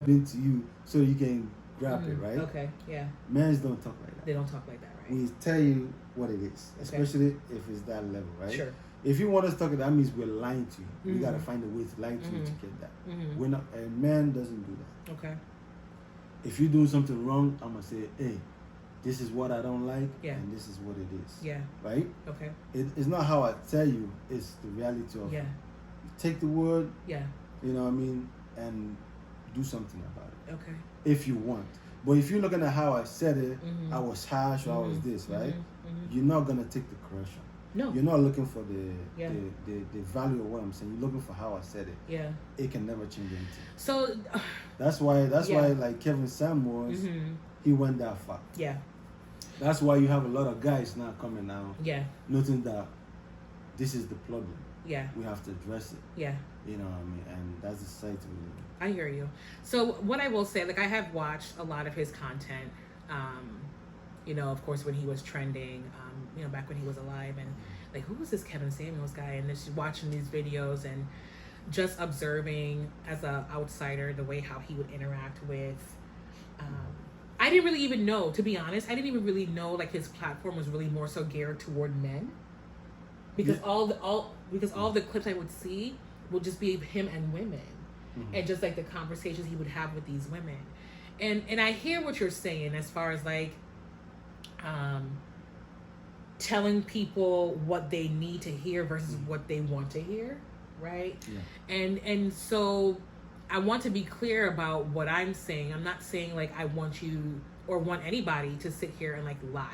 into you so you can grab it, right? Okay, yeah. Men don't talk like that. They don't talk like that, right? We tell you what it is, especially if it's that level, right? Sure. If you want us to talk, that means we're lying to you. We gotta find a way to lie to you to get that. We're not. A man doesn't do that. Okay. If you're doing something wrong, I'm gonna say, hey, this is what I don't like, and this is what it is. Yeah. Right? Okay. It's not how I tell you, it's the reality of it. Take the word, you know what I mean, and do something about it. Okay. If you want. But if you're looking at how I said it, I was harsh or I was this, right? You're not gonna take the correction. No. You're not looking for the value of what I'm saying. You're looking for how I said it. Yeah. It can never change anything. So that's why like Kevin Samuels, he went that far. Yeah. That's why you have a lot of guys now coming out. Yeah. Noting that this is the problem. Yeah. We have to address it. Yeah. You know what I mean? And that's the side to it. I hear you. So what I will say, like, I have watched a lot of his content. You know, of course, when he was trending, you know, back when he was alive, and like, who was this Kevin Samuels guy? And just watching these videos and just observing as an outsider the way how he would interact with. I didn't really even know, to be honest. I didn't even really know like his platform was really more so geared toward men, because all the clips I would see would just be him and women, and just like the conversations he would have with these women, and I hear what you're saying as far as like telling people what they need to hear versus what they want to hear, right? And so I want to be clear about what I'm saying. I'm not saying like I want you or want anybody to sit here and like lie.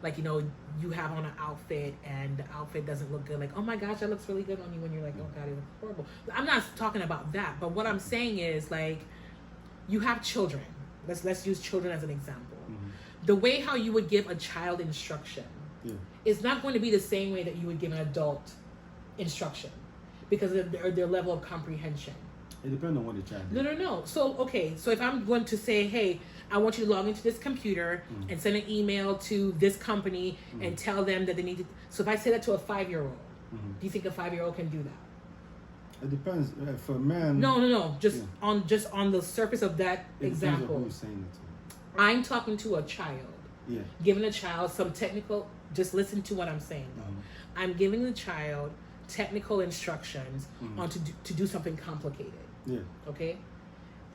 Like, you know, you have on an outfit and the outfit doesn't look good. Like, oh my gosh, that looks really good on you. When you're like, oh God, it looks horrible. I'm not talking about that. But what I'm saying is like, you have children. Let's use children as an example. The way how you would give a child instruction is not going to be the same way that you would give an adult instruction, because of their level of comprehension. It depends on what the child is. No. So, okay. So if I'm going to say, hey, I want you to log into this computer and send an email to this company and tell them that they need to. So if I say that to a 5-year-old, do you think a 5-year-old can do that? It depends. For a man. No. Just on the surface of that example. Depends on who's saying it to. I'm talking to a child. Giving a child some technical. Just listen to what I'm saying, though. I'm giving the child technical instructions on to do something complicated. Okay?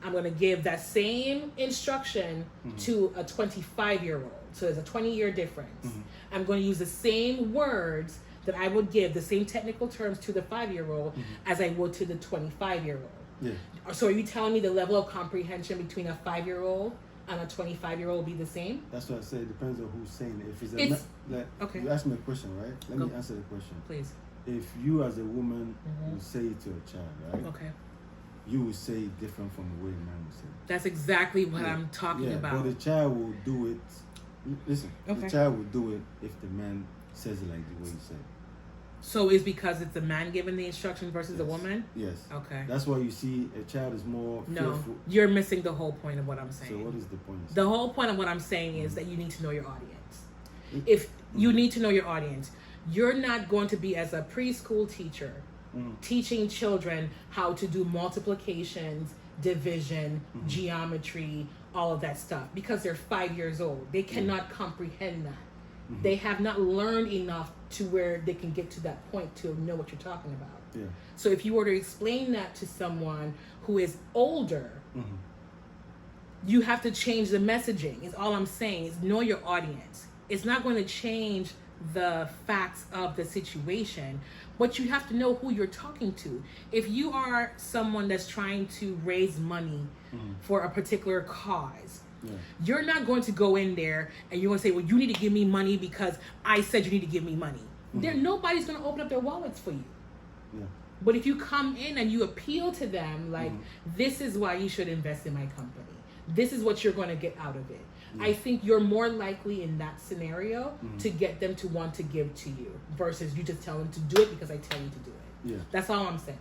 I'm going to give that same instruction to a 25-year-old. So there's a 20-year difference. I'm going to use the same words that I would give, the same technical terms to the 5-year-old as I would to the 25-year-old. So are you telling me the level of comprehension between a 5-year-old and a 25-year-old be the same? That's what I say. It depends on who's saying it. If it's okay. You asked me a question, right? Let me answer the question. Please. If you as a woman would say it to a child, right? Okay. You would say it different from the way a man would say it. That's exactly what I'm talking about. But the child will do it. Listen, the child will do it if the man says it like the way you say it. So it's because it's the man giving the instruction versus the woman? Yes. Okay. That's why you see a child is more fearful. You're missing the whole point of what I'm saying. So what is the point? The whole point of what I'm saying is that you need to know your audience. If you need to know your audience, you're not going to be, as a preschool teacher, teaching children how to do multiplications, division, geometry, all of that stuff, because they're 5 years old. They cannot comprehend that. They have not learned enough to where they can get to that point to know what you're talking about. So if you were to explain that to someone who is older, you have to change the messaging. Is all I'm saying. Is know your audience. It's not going to change the facts of the situation, but you have to know who you're talking to. If you are someone that's trying to raise money for a particular cause, you're not going to go in there and you're going to say, well, you need to give me money because I said you need to give me money. Nobody's going to open up their wallets for you. But if you come in and you appeal to them, like, this is why you should invest in my company. This is what you're going to get out of it. I think you're more likely in that scenario to get them to want to give to you versus you just tell them to do it because I tell you to do it. That's all I'm saying.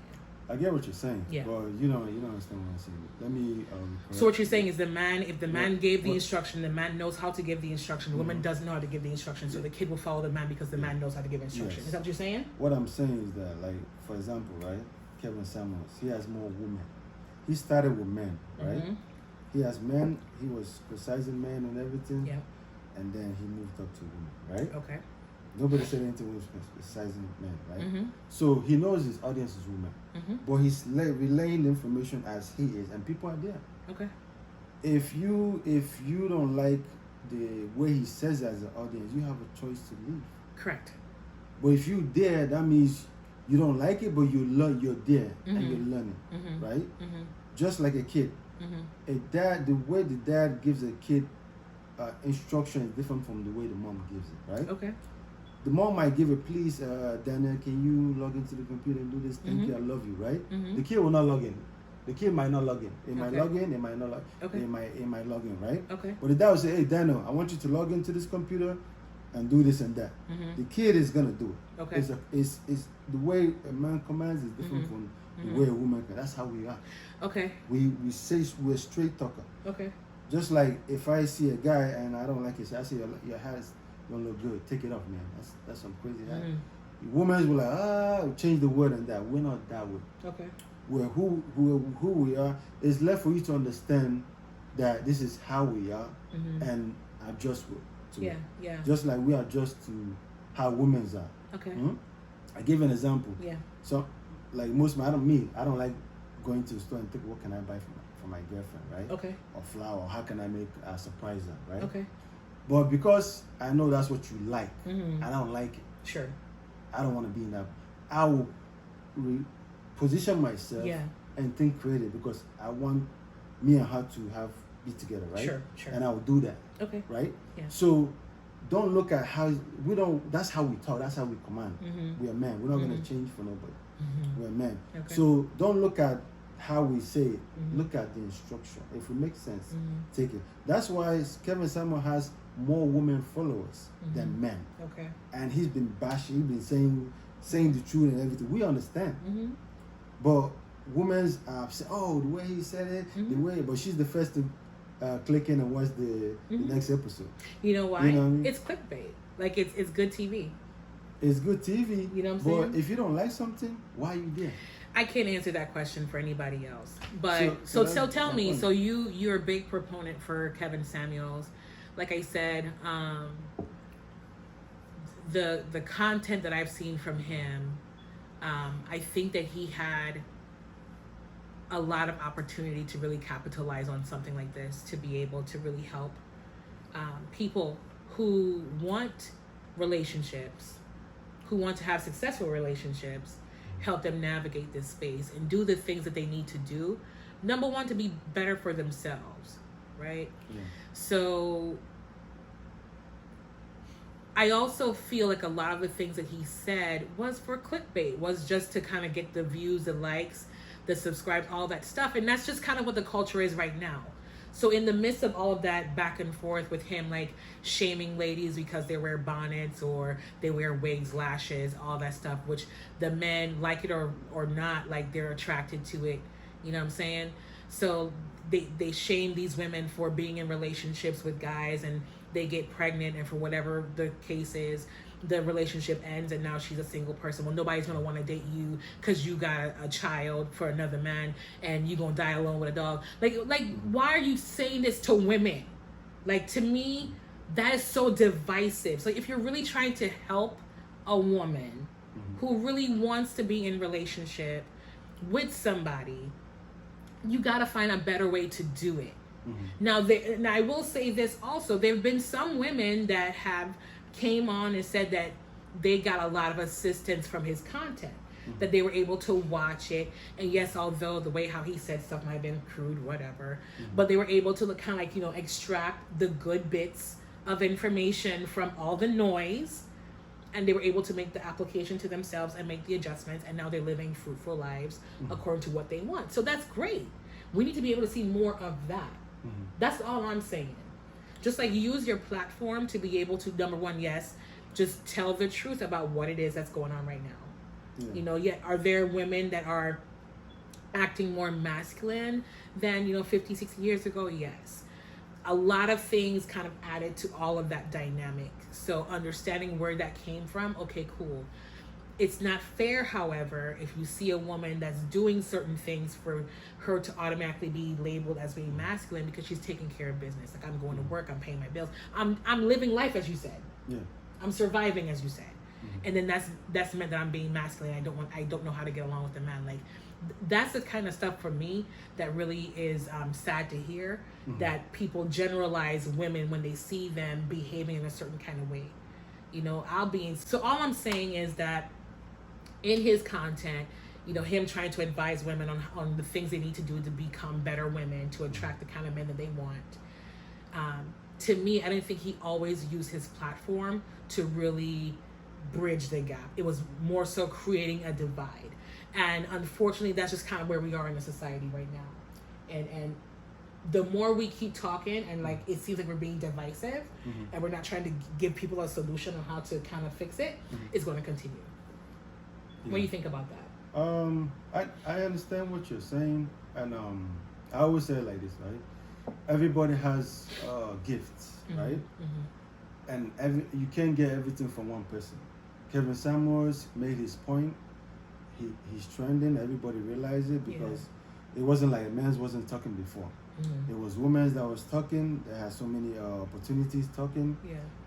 I get what you're saying. But you don't understand what I'm saying. Let me. So what you're saying is if the man gave the instruction, the man knows how to give the instruction. The woman doesn't know how to give the instruction, so the kid will follow the man because the man knows how to give instruction. Is that what you're saying? What I'm saying is that, like, for example, right, Kevin Samuels, he has more women. he started with men, right? He has men. He was criticizing men and everything. Yeah. And then he moved up to women, right? Okay. Nobody said anything when he was criticizing men, right? So he knows his audience is women, but he's relaying the information as he is, and people are there. Okay. If you don't like the way he says it as an audience, you have a choice to leave. Correct. But if you there, that means you don't like it, but you learn. You're there and you're learning, right? Just like a kid. A dad, the way the dad gives a kid instruction is different from the way the mom gives it, right? Okay. The mom might give it, please, Daniel, can you log into the computer and do this? Thank you, I love you, right? The kid will not log in. The kid might not log in. It might log in, it might not log in. Okay. It might log in, right? Okay. But the dad will say, hey, Daniel, I want you to log into this computer and do this and that. The kid is going to do it. Okay. It's the way a man commands is different from the way a woman can. That's how we are. Okay. We say we're a straight talker. Okay. Just like if I see a guy and I don't like his hair, I say your hair don't look good. Take it off, man. That's some crazy hair. Women will like, change the word and that. We're not that way. Okay. We're who we are. It's left for you to understand that this is how we are and adjust to it. Yeah. Just like we adjust to how women are. Okay. I give an example. Yeah. So, like most men, I don't like going to the store and think, what can I buy for my girlfriend, right? Okay. Or flower. How can I make a surprise her, right? Okay. But because I know that's what you like, I don't like it. Sure. I don't want to be in that. I will position myself and think creative because I want me and her to be together, right? Sure. And I will do that. Okay. Right? Yeah. So don't look at how we don't. That's how we talk. That's how we command. We are men. We're not going to change for nobody. We're men. Okay. So don't look at how we say it. Look at the instruction. If it makes sense, take it. That's why Kevin Samuel has more women followers than men. Okay. And he's been bashing. He's been saying the truth and everything. We understand. But women's say, oh, the way he said it, the way. But she's the first to click in and watch the next episode. You know why? You know what I mean? It's clickbait. Like it's good TV. It's good TV. You know what I'm saying? But if you don't like something, why are you there? I can't answer that question for anybody else. But so tell me. So you're a big proponent for Kevin Samuels. Like I said, the content that I've seen from him, I think that he had a lot of opportunity to really capitalize on something like this, to be able to really help people who want relationships, who want to have successful relationships, help them navigate this space and do the things that they need to do. Number one, to be better for themselves, right? Yeah. So I also feel like a lot of the things that he said was for clickbait, was just to kind of get the views, the likes, the subscribes, all that stuff. And that's just kind of what the culture is right now. So in the midst of all of that back and forth with him, like shaming ladies because they wear bonnets or they wear wigs, lashes, all that stuff, which the men, like it or not, like they're attracted to it. You know what I'm saying? So they shame these women for being in relationships with guys and they get pregnant, and for whatever the case is, the relationship ends and now she's a single person. Well, nobody's going to want to date you because you got a child for another man and you're going to die alone with a dog. Like, why are you saying this to women? Like, to me, that is so divisive. So if you're really trying to help a woman who really wants to be in relationship with somebody, you got to find a better way to do it. Now, I will say this also. There have been some women that have came on and said that they got a lot of assistance from his content, that they were able to watch it. And yes, although the way how he said stuff might have been crude, whatever, but they were able to kind of like, extract the good bits of information from all the noise. And they were able to make the application to themselves and make the adjustments. And now they're living fruitful lives according to what they want. So that's great. We need to be able to see more of that. That's all I'm saying. Just like use your platform to be able to, number one, yes, just tell the truth about what it is that's going on right now. Yet are there women that are acting more masculine than, 50, 60 years ago? Yes. A lot of things kind of added to all of that dynamic. So understanding where that came from, okay, cool. It's not fair, however, if you see a woman that's doing certain things for her to automatically be labeled as being masculine because she's taking care of business. Like, I'm going to work, I'm paying my bills, I'm living life, as you said. Yeah. I'm surviving, as you said. And then that's meant that I'm being masculine. I don't know how to get along with the man. Like, that's the kind of stuff for me that really is sad to hear, that people generalize women when they see them behaving in a certain kind of way. You know, so all I'm saying is that in his content, you know, him trying to advise women on the things they need to do to become better women, to attract the kind of men that they want. To me, I didn't think he always used his platform to really bridge the gap. It was more so creating a divide. And unfortunately, that's just kind of where we are in the society right now. And the more we keep talking and like it seems like we're being divisive and we're not trying to give people a solution on how to kind of fix it, it's going to continue. Yeah. What do you think about that? I understand what you're saying, and I always say it like this, right? Everybody has gifts, right? And you can't get everything from one person. Kevin Samuels made his point. He's trending. Everybody realized it because it wasn't like men's wasn't talking before. It was women's that was talking. They had so many opportunities talking,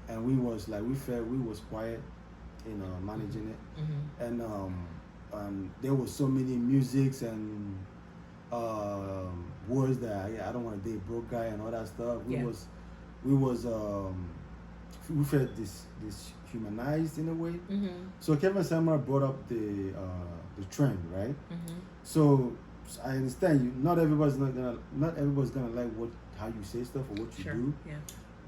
and we was quiet, you know, managing it. And there was so many musics and words that I don't want to date broke guy and all that stuff. We felt this humanized in a way. So Kevin Samuel brought up the trend, right? So I understand not everybody's gonna like how you say stuff or what you do. Yeah.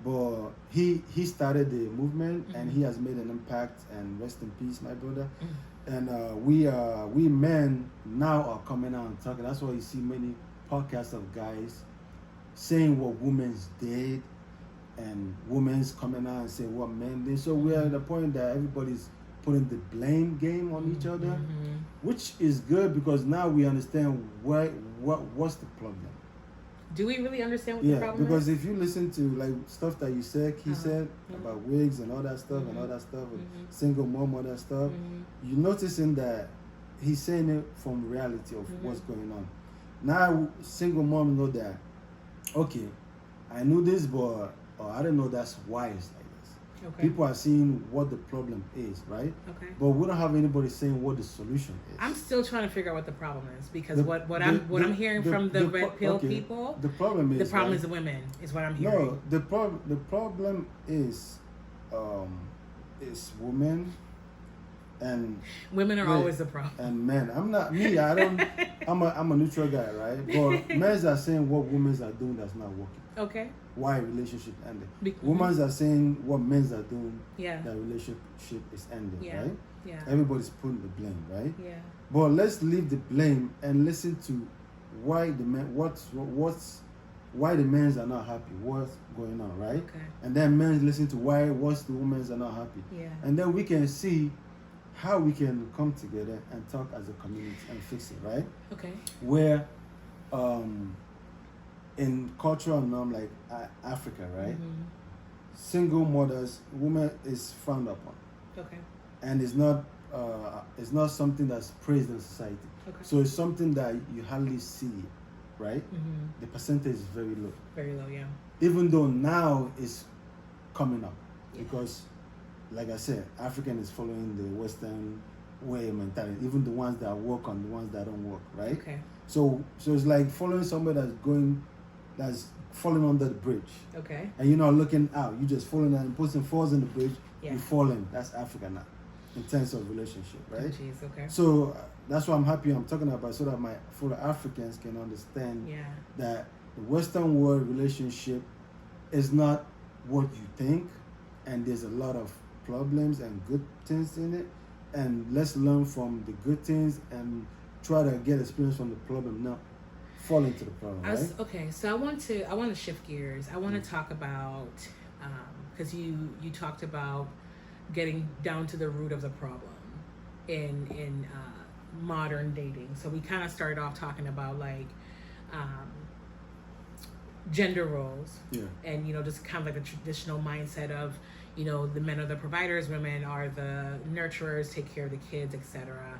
But he started the movement and he has made an impact, and rest in peace, my brother. And we men now are coming out and talking. That's why you see many podcasts of guys saying what women's did, and women's coming out and saying what men did. So we're at the point that everybody's putting the blame game on each other, which is good because now we understand what's the problem. Do we really understand what the problem because if you listen to like stuff that he said about wigs and all that stuff and single mom, all that stuff, you're noticing that he's saying it from reality of what's going on. Now single mom know that, okay, I knew this, but I didn't know that's why it's like this. Okay. People are seeing what the problem is, right? Okay. But we don't have anybody saying what the solution is. I'm still trying to figure out what the problem is because I'm hearing from the red pill people. The problem is the women is what I'm hearing. No, the problem is women. And women are always the problem. And men. I'm a neutral guy, right? But men are saying what women are doing that's not working. Okay. Why relationship ended. Women are saying what men are doing that relationship is ending, right? Yeah. Everybody's putting the blame, right? Yeah. But let's leave the blame and listen to why the men why the men are not happy, what's going on, right? Okay. And then men listen to why the women are not happy. Yeah. And then we can see how we can come together and talk as a community and fix it, right? Okay. Where, in cultural norm like Africa, right? Single mothers, women is frowned upon. Okay. And it's not something that's praised in society. Okay. So it's something that you hardly see, right? The percentage is very low. Very low, yeah. Even though now it's coming up because. Like I said, African is following the Western way of mentality. Even the ones that work on the ones that don't work, right? Okay. So it's like following somebody that's falling under the bridge. Okay. And you're not looking out. You just falling and person falls in the bridge. Yeah. You're falling. That's Africa now, in terms of relationship, right? Oh, geez, okay. So that's why I'm happy I'm talking about, so that my fellow Africans can understand that the Western world relationship is not what you think, and there's a lot of problems and good things in it, and let's learn from the good things and try to get experience from the problem, not fall into the problem, right? Okay, so I want to shift gears. I want to talk about because you talked about getting down to the root of the problem in modern dating. So we kind of started off talking about like gender roles, and just kind of like a traditional mindset of the men are the providers, women are the nurturers, take care of the kids, etc.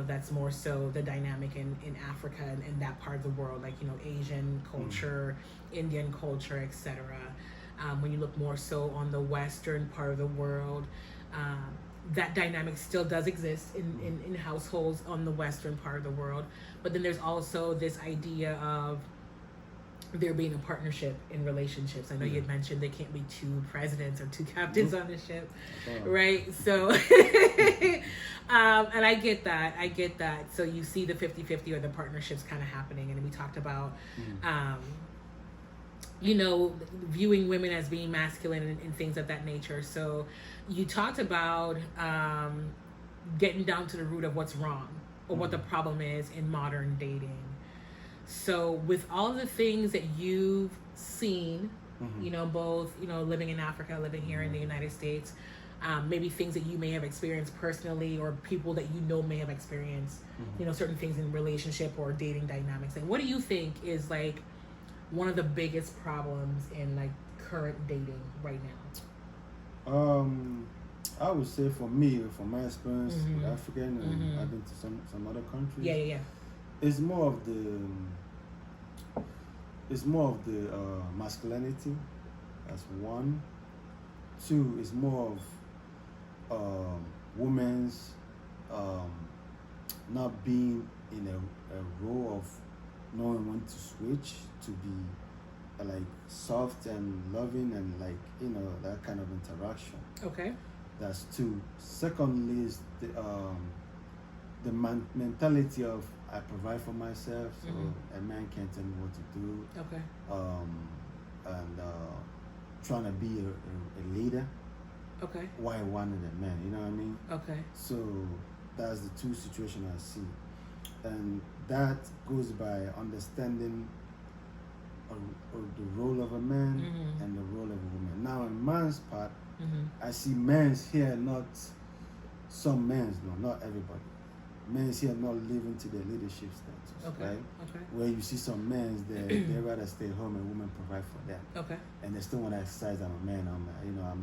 That's more so the dynamic in Africa and that part of the world, like, Asian culture, Indian culture, etc. When you look more so on the Western part of the world, that dynamic still does exist in households on the Western part of the world. But then there's also this idea of there being a partnership in relationships. I know you had mentioned there can't be two presidents or two captains on the ship, right? So, and I get that. So you see the 50-50 or the partnerships kind of happening. And we talked about, viewing women as being masculine and things of that nature. So you talked about getting down to the root of what's wrong or what the problem is in modern dating. So with all the things that you've seen, both, living in Africa, living here in the United States, maybe things that you may have experienced personally or people that may have experienced, certain things in relationship or dating dynamics. And what do you think is like one of the biggest problems in like current dating right now? I would say from my experience with African and I've been to some other countries. Yeah. It's more of the masculinity. That's one. Two is more of women's not being in a role of knowing when to switch to be like soft and loving and like that kind of interaction. Okay. That's two. Secondly is the mentality of I provide for myself, so a man can't tell me what to do. Okay. And trying to be a leader. Okay. Why one of the men? You know what I mean? Okay. So that's the two situations I see, and that goes by understanding the role of a man and the role of a woman. Now, in man's part, I see men's here, not some men's, no, not everybody. Men's here not living to their leadership status, right? Okay. Where you see some men's, they rather stay home and women provide for them. Okay. And they still want to exercise. I'm a man. I'm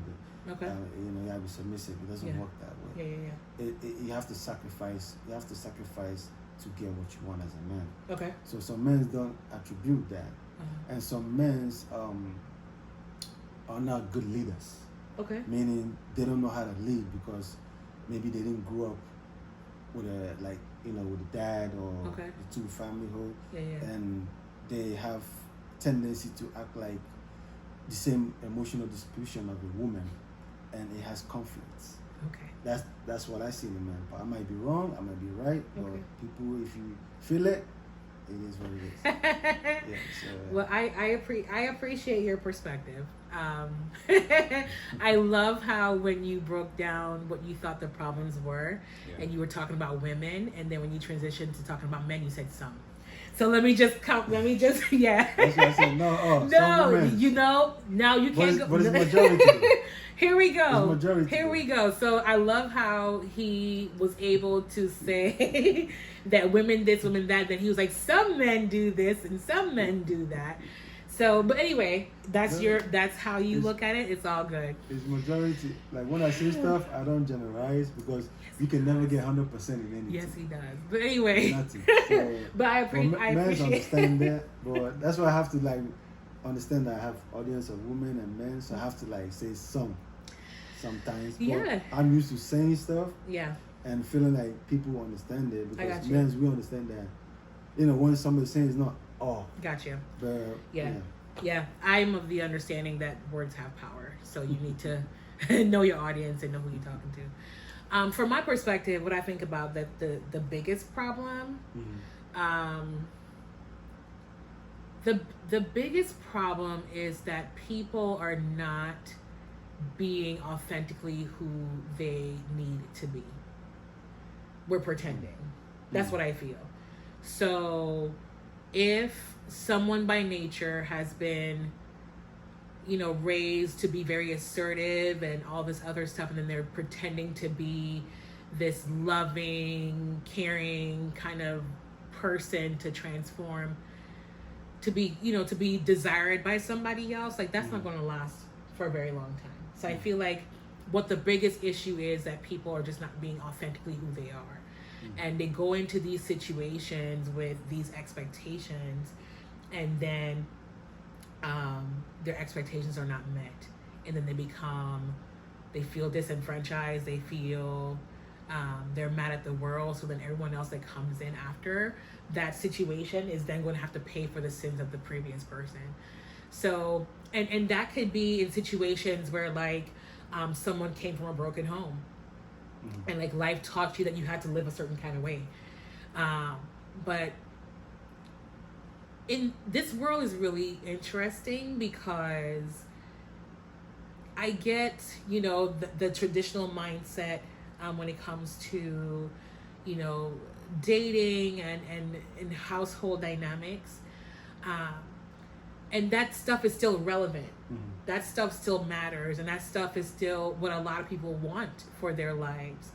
the. Okay. You gotta be submissive. It doesn't work that way. Yeah. You have to sacrifice. You have to sacrifice to get what you want as a man. Okay. So some men don't attribute that, and some men are not good leaders. Okay. Meaning they don't know how to lead because maybe they didn't grow up with a dad or the two family home, and they have tendency to act like the same emotional disposition of a woman, and it has conflicts. Okay. That's what I see in a man. But I might be wrong, I might be right, but people, if you feel it, it is what it is. Well, I appreciate your perspective. I love how when you broke down what you thought the problems were, and you were talking about women, and then when you transitioned to talking about men, you said some. So let me just That's what I said. No, now you can't go. What is majority? Here we go. So I love how he was able to say that women this, women that. Then he was like, some men do this and some men do that. So, but anyway, that's how you look at it. It's all good. It's majority. Like when I say stuff, I don't generalize because you can never get 100% in anything. Yes, he does. But anyway, so, but I appreciate. Understand that, but that's why I have to understand that I have audience of women and men, so I have to say sometimes. But I'm used to saying stuff. Yeah. And feeling like people understand it because men, we understand that. When somebody's saying it's not. Oh, gotcha. But, yeah. I'm of the understanding that words have power, so you need to know your audience and know who you're talking to. From my perspective, what I think about the biggest problem, the biggest problem is that people are not being authentically who they need to be. We're pretending. That's what I feel. So if someone by nature has been, raised to be very assertive and all this other stuff, and then they're pretending to be this loving, caring kind of person to transform, to be desired by somebody else, that's not going to last for a very long time. So I feel like what the biggest issue is that people are just not being authentically who they are. And they go into these situations with these expectations, and then their expectations are not met. And then they feel disenfranchised, they feel they're mad at the world. So then everyone else that comes in after that situation is then going to have to pay for the sins of the previous person. So, and that could be in situations where like someone came from a broken home, and like life taught you that you had to live a certain kind of way. But in this world is really interesting because I get, the traditional mindset when it comes to, dating and household dynamics. And that stuff is still relevant. That stuff still matters. And that stuff is still what a lot of people want for their lives.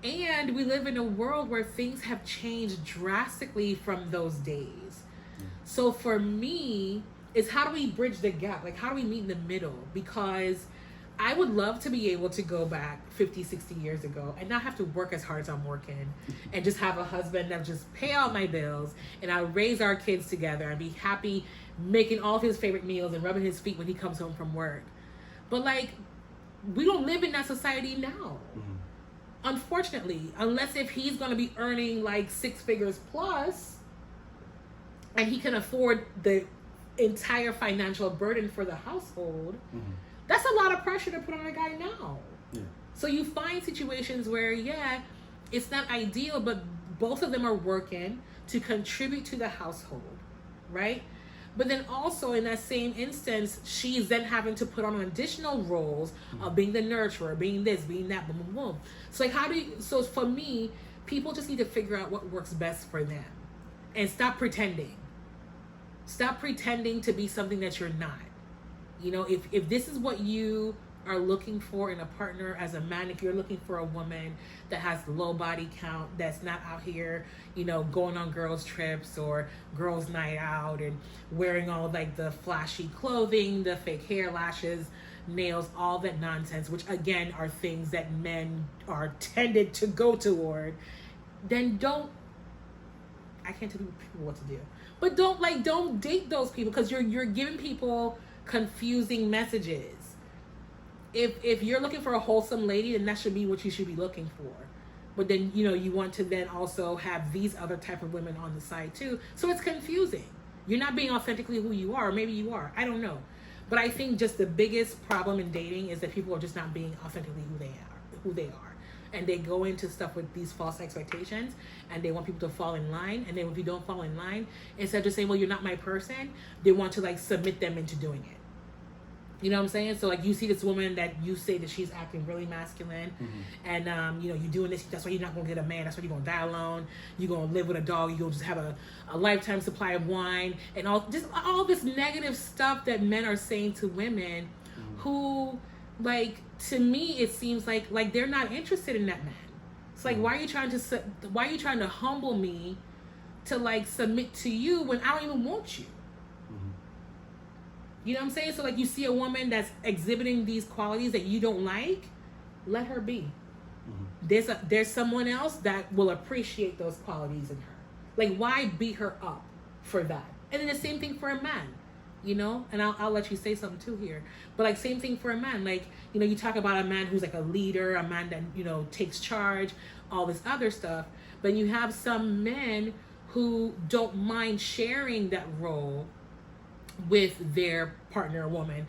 And we live in a world where things have changed drastically from those days. So for me, it's how do we bridge the gap? Like, how do we meet in the middle? Because I would love to be able to go back 50, 60 years ago and not have to work as hard as I'm working and just have a husband that just pay all my bills and I raise our kids together and be happy making all of his favorite meals and rubbing his feet when he comes home from work. But like, we don't live in that society now. Unfortunately, unless if he's going to be earning like 6 figures plus and he can afford the entire financial burden for the household, that's a lot of pressure to put on a guy now. So you find situations where, it's not ideal, but both of them are working to contribute to the household, right? But then also in that same instance, she's then having to put on additional roles of being the nurturer, being this, being that, boom, boom, boom. So like, so for me, people just need to figure out what works best for them and stop pretending. Stop pretending to be something that you're not. If this is what you are looking for in a partner as a man, if you're looking for a woman that has low body count, that's not out here, going on girls trips or girls night out and wearing all like the flashy clothing, the fake hair, lashes, nails, all that nonsense, which again are things that men are tended to go toward, then I can't tell people what to do, but don't date those people, because you're giving people confusing messages. If you're looking for a wholesome lady, then that should be what you should be looking for. But then, you want to then also have these other type of women on the side too. So it's confusing. You're not being authentically who you are, or maybe you are. I don't know. But I think just the biggest problem in dating is that people are just not being authentically who they are. And they go into stuff with these false expectations, and they want people to fall in line. And then if you don't fall in line, instead of just saying, well, you're not my person, they want to like submit them into doing it. You know what I'm saying? So like, you see this woman that you say that she's acting really masculine, and you're doing this, that's why you're not gonna get a man, that's why you're gonna die alone, you're gonna live with a dog, you're gonna just have a lifetime supply of wine, and all this negative stuff that men are saying to women who, like, to me it seems like they're not interested in that man. It's like, why are you trying to humble me to like submit to you when I don't even want you? You know what I'm saying? So like, you see a woman that's exhibiting these qualities that you don't like, let her be. There's someone else that will appreciate those qualities in her. Like, why beat her up for that? And then the same thing for a man, and I'll let you say something too here. But like, same thing for a man. Like, you talk about a man who's like a leader, a man that, takes charge, all this other stuff. But you have some men who don't mind sharing that role with their partner or woman,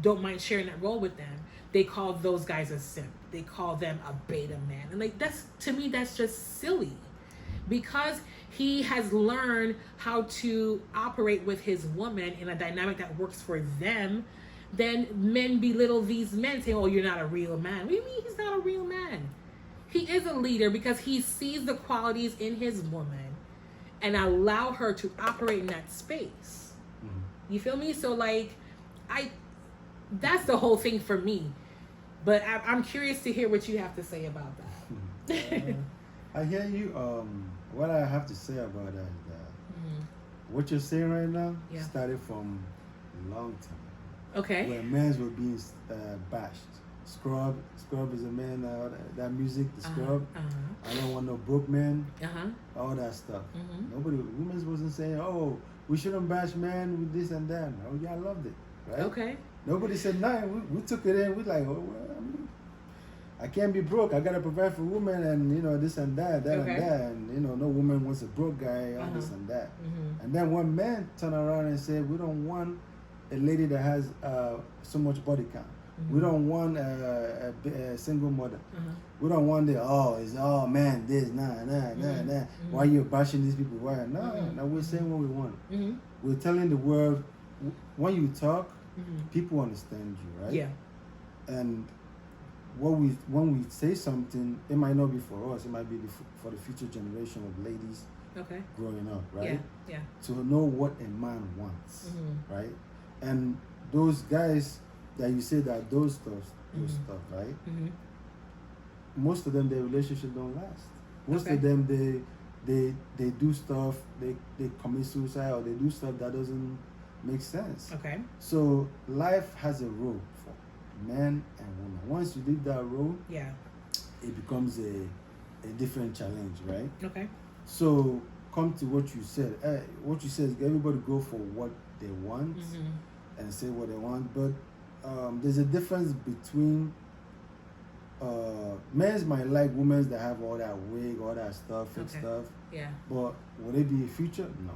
don't mind sharing that role with them. They call those guys a simp. They call them a beta man. And like, to me, that's just silly. Because he has learned how to operate with his woman in a dynamic that works for them, then men belittle these men, saying, oh, you're not a real man. What do you mean he's not a real man? He is a leader because he sees the qualities in his woman and allow her to operate in that space. You feel me? So like, that's the whole thing for me. But I'm curious to hear what you have to say about that. I hear you. What I have to say about that is that what you're saying right now started from a long time. Okay. Where men were being bashed. Scrub is a man. That music, the Scrub. I don't want no broke man. All that stuff. Nobody, women wasn't saying, "Oh, we shouldn't bash men with this and that." Oh, yeah, I loved it. Right? Okay. Nobody said nothing. We took it in. We like, oh, well, I can't be broke. I gotta provide for women, and this and that, and that, and no woman wants a broke guy, all this and that. And then one man turned around and said, "We don't want a lady that has so much body count. We don't want a single mother. We don't want it's all man, this, nah. Why you bashing these people? Why? No, we're saying what we want. We're telling the world, when you talk, people understand you, right? Yeah. And when we say something, it might not be for us, it might be for the future generation of ladies growing up, right? Yeah. To know what a man wants, right? And those guys that you say that those stuff, right? Most of them, their relationship don't last. Most of them, they do stuff, they commit suicide, or they do stuff that doesn't make sense. Okay. So life has a role for men and women. Once you leave that role, it becomes a different challenge, right? Okay. So come to what you said. What you said is everybody go for what they want and say what they want, but there's a difference between men might like women that have all that wig, all that stuff, fake stuff. Yeah. But will it be a future? No.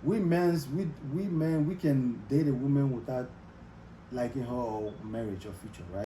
We men, we can date a woman without liking her or marriage or future, right?